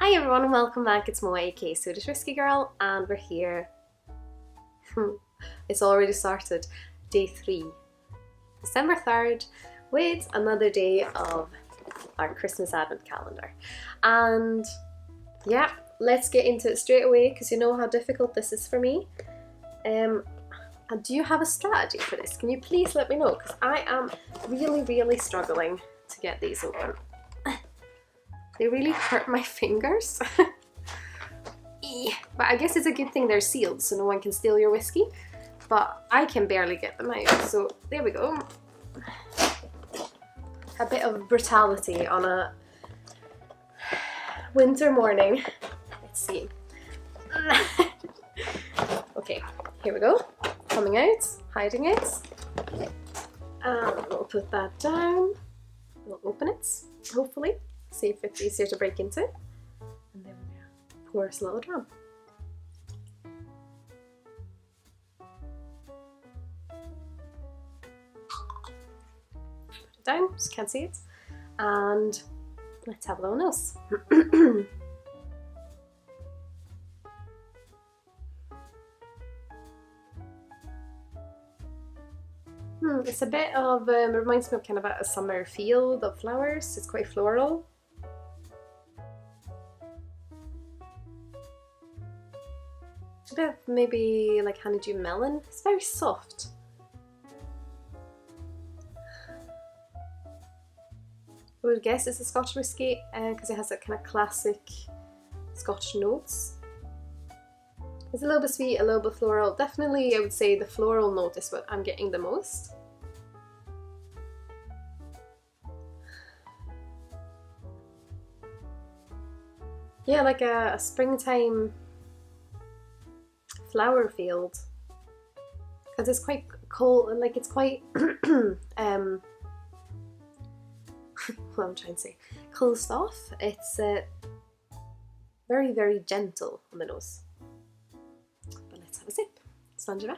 Hi everyone and welcome back, it's Moa aka Swedish Whiskey Girl and we're here. It's already started, day 3, December 3rd, with another day of our Christmas Advent calendar. And yeah, let's get into it straight away because you know how difficult this is for me. And do you have a strategy for this? Can you please let me know, because I am really struggling to get these open. They really hurt my fingers. But I guess it's a good thing they're sealed so no one can steal your whiskey. But I can barely get them out, so there we go. A bit of brutality on a winter morning. Let's see. Okay, here we go. Coming out, hiding it. And we'll put that down. We'll open it, hopefully. See if it's easier to break into. And then we'll pour us a little dram. Put it down, just can't see it. And let's have a little nose. It's a bit of, it reminds me of kind of a summer field of flowers. It's quite floral. A bit of maybe like honeydew melon. It's very soft. I would guess it's a Scotch whiskey because it has that kind of classic Scotch notes. It's a little bit sweet, a little bit floral. Definitely I would say the floral note is what I'm getting the most. Yeah, like a springtime flower field, because it's quite cold, like it's quite what I'm trying to say, closed off. It's very gentle on the nose. But let's have a sip. Sláinte Skål.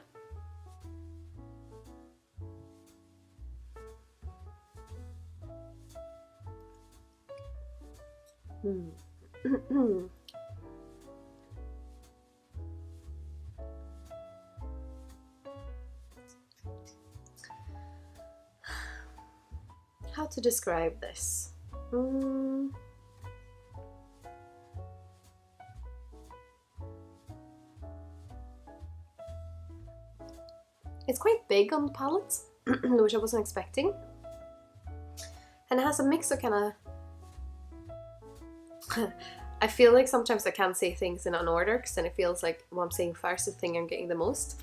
How to describe this? It's quite big on the palate, which I wasn't expecting. And it has a mix of kind of... I feel like sometimes I can't say things in an order because then it feels like what I'm saying first is the thing I'm getting the most.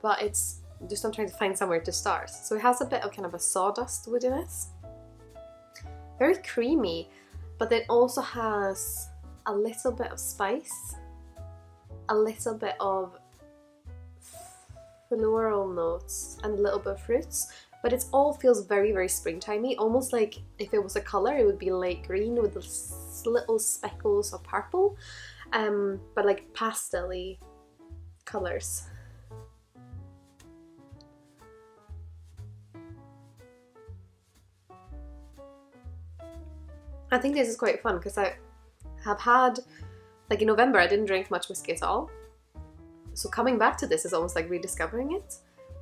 But it's just I'm trying to find somewhere to start. So it has a bit of kind of a sawdust woodiness. Very creamy, but it also has a little bit of spice, a little bit of floral notes, and a little bit of fruits. But it all feels very springtimey, almost like if it was a colour it would be light green with little speckles of purple, but like pastel-y colours. I think this is quite fun because I have had, like in November I didn't drink much whiskey at all. So coming back to this is almost like rediscovering it.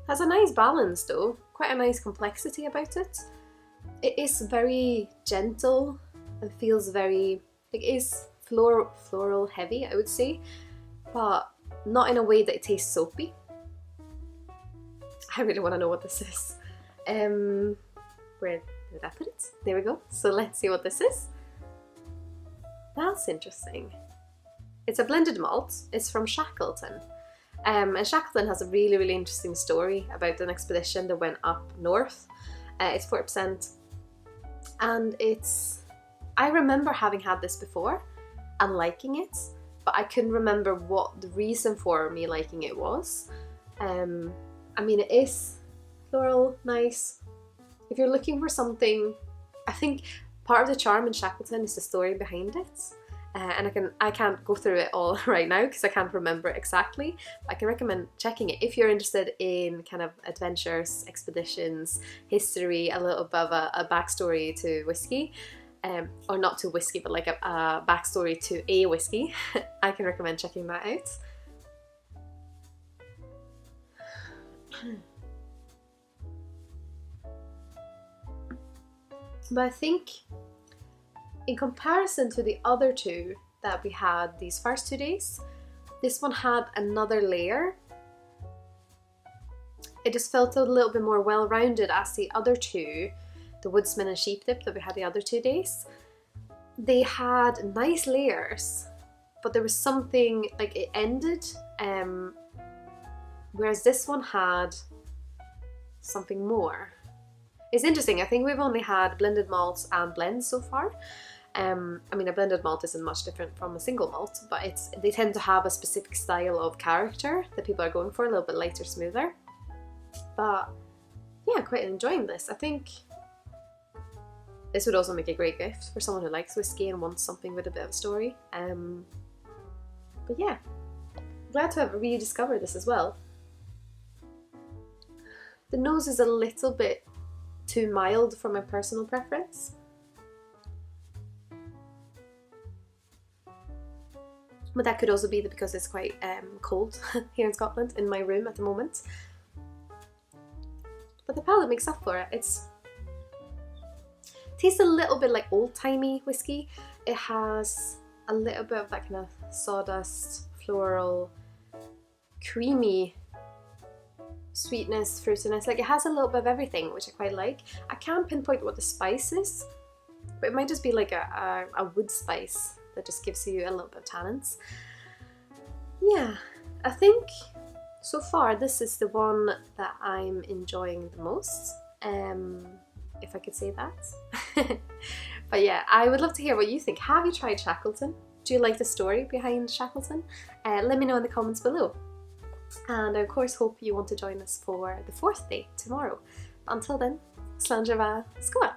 Has a nice balance though, quite a nice complexity about it. It is very gentle and feels very, it is floral heavy I would say, but not in a way that it tastes soapy. I really want to know what this is. Where did I put it? There we go. So let's see what this is. That's interesting. It's a blended malt. It's from Shackleton. And Shackleton has a really interesting story about an expedition that went up north. It's 4%. And I remember having had this before and liking it, but I couldn't remember what the reason for me liking it was. I mean, it is floral, nice. If you're looking for something, I think part of the charm in Shackleton is the story behind it. And I can't go through it all right now because I can't remember exactly. I can recommend checking it if you're interested in kind of adventures, expeditions, history, a little bit of a backstory to whiskey. or not to whiskey, but like a backstory to a whiskey, I can recommend checking that out. But I think in comparison to the other two that we had these first 2 days, this one had another layer. It just felt a little bit more well-rounded, as the other two, the Woodsman and Sheep Dip that we had the other 2 days, they had nice layers, but there was something, like, it ended, whereas this one had something more. It's interesting, I think we've only had blended malts and blends so far. I mean, a blended malt isn't much different from a single malt, but they tend to have a specific style of character that people are going for, a little bit lighter, smoother. But yeah, quite enjoying this. I think this would also make a great gift for someone who likes whiskey and wants something with a bit of a story. But yeah, glad to have rediscovered this as well. The nose is a little bit too mild for my personal preference. But that could also be because it's quite cold here in Scotland, in my room at the moment. But the palate makes up for it. It tastes a little bit like old-timey whiskey. It has a little bit of that kind of sawdust, floral, creamy sweetness, fruitiness. Like, it has a little bit of everything, which I quite like. I can't pinpoint what the spice is, but it might just be like a wood spice that just gives you a little bit of tannins. Yeah, I think so far this is the one that I'm enjoying the most, if I could say that. But yeah, I would love to hear what you think. Have you tried Shackleton? Do you like the story behind Shackleton? Let me know in the comments below. And I of course hope you want to join us for the 4th day tomorrow. Until then, Sláinte Skål!